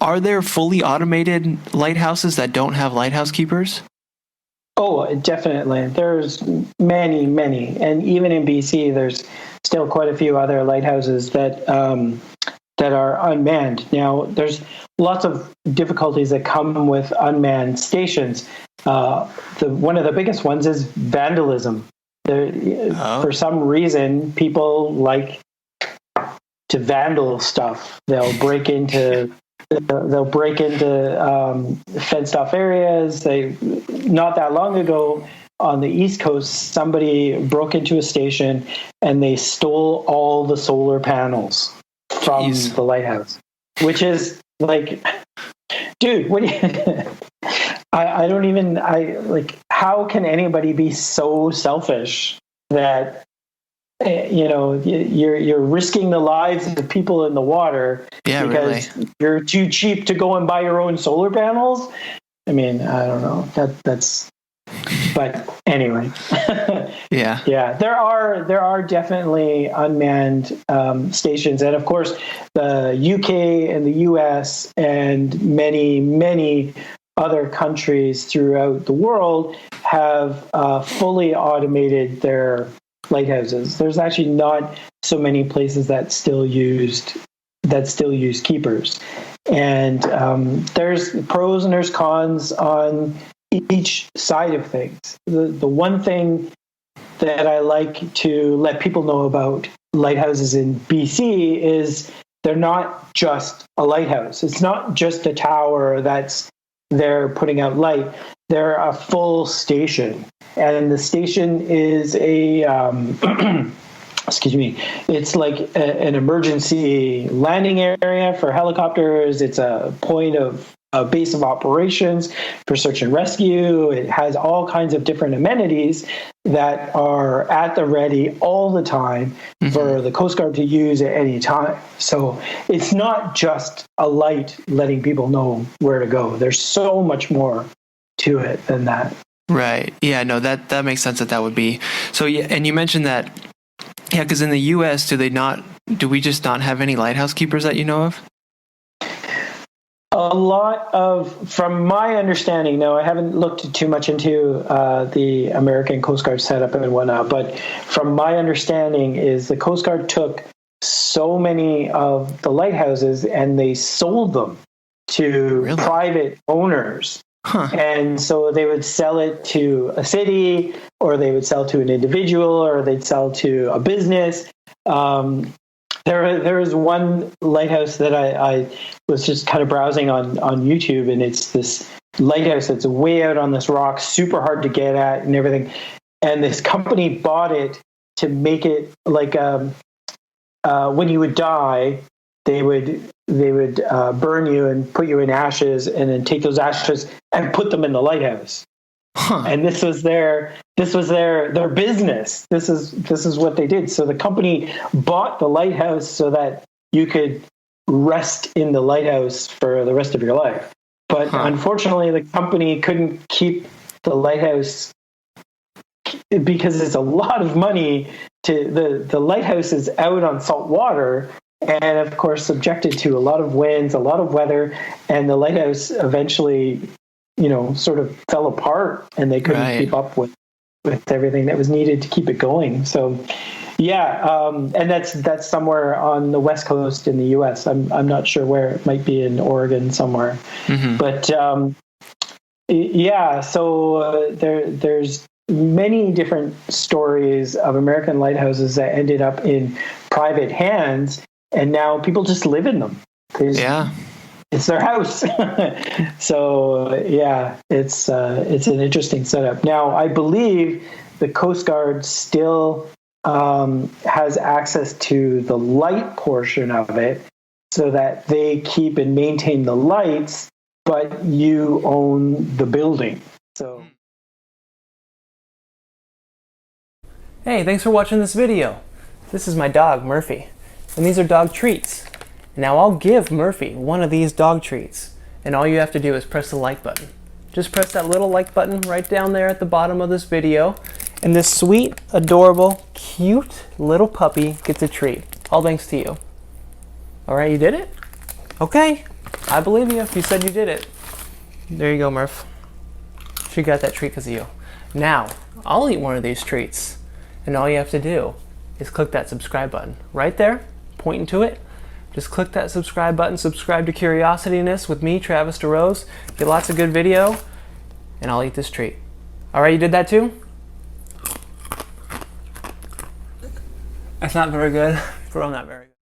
are there fully automated lighthouses that don't have lighthouse keepers? Oh, definitely. There's many, many. And even in BC, there's still quite a few other lighthouses that that are unmanned. Now, there's lots of difficulties that come with unmanned stations. One of the biggest ones is vandalism. For some reason, people like to vandal stuff. They'll break into fenced off areas. Not that long ago on the East Coast, somebody broke into a station and they stole all the solar panels from the lighthouse, which is like, dude, what do you, I don't even, like, how can anybody be so selfish that, you know, you're risking the lives of the people in the water because you're too cheap to go and buy your own solar panels? I mean, I don't know. That's. But anyway, yeah. There are definitely unmanned stations, and of course, the UK and the US and many other countries throughout the world have fully automated their lighthouses. There's actually not so many places that still use keepers, and there's pros and there's cons on each side of things. The one thing that I like to let people know about lighthouses in BC is they're not just a lighthouse. It's not just a tower that's there putting out light. They're a full station, and the station is a excuse me, it's like an emergency landing area for helicopters. It's a point of a base of operations for search and rescue. It has all kinds of different amenities that are at the ready all the time for the Coast Guard to use at any time. So it's not just a light letting people know where to go. There's so much more to it than that. Right. Yeah, no, that makes sense that would be. So, yeah, and you mentioned that, yeah, because in the U.S., do we just not have any lighthouse keepers that you know of? A lot of, from my understanding, now I haven't looked too much into the American Coast Guard setup and whatnot, but from my understanding is the Coast Guard took so many of the lighthouses and they sold them to private owners. And so they would sell it to a city, or they would sell to an individual, or they'd sell to a business. There is one lighthouse that I was just kind of browsing on YouTube, and it's this lighthouse that's way out on this rock, super hard to get at and everything. And this company bought it to make it like when you would die, they would burn you and put you in ashes, and then take those ashes and put them in the lighthouse. And this was their business. This is what they did. So the company bought the lighthouse so that you could rest in the lighthouse for the rest of your life. But unfortunately, the company couldn't keep the lighthouse because it's a lot of money. The lighthouse is out on salt water, and of course subjected to a lot of winds, a lot of weather, and the lighthouse eventually, sort of fell apart, and they couldn't keep up with everything that was needed to keep it going. So, yeah, and that's somewhere on the West Coast in the U.S. I'm not sure where. It might be in Oregon somewhere. But yeah, so there's many different stories of American lighthouses that ended up in private hands, and now people just live in them. It's their house. So yeah, it's an interesting setup. Now, I believe the Coast Guard still has access to the light portion of it, so that they keep and maintain the lights, but you own the building. So. Hey, thanks for watching this video. This is my dog, Murphy, and these are dog treats. Now I'll give Murphy one of these dog treats, and all you have to do is press the like button. Just press that little like button right down there at the bottom of this video, and this sweet, adorable, cute little puppy gets a treat. All thanks to you. All right, you did it? Okay, I believe you if you said you did it. There you go, Murph. She got that treat because of you. Now, I'll eat one of these treats. And all you have to do is click that subscribe button. Right there, pointing to it. Just click that subscribe button. Subscribe to Curiosityness with me, Travis DeRose. Get lots of good video. And I'll eat this treat. Alright, you did that too? That's not very good. Bro, not very good.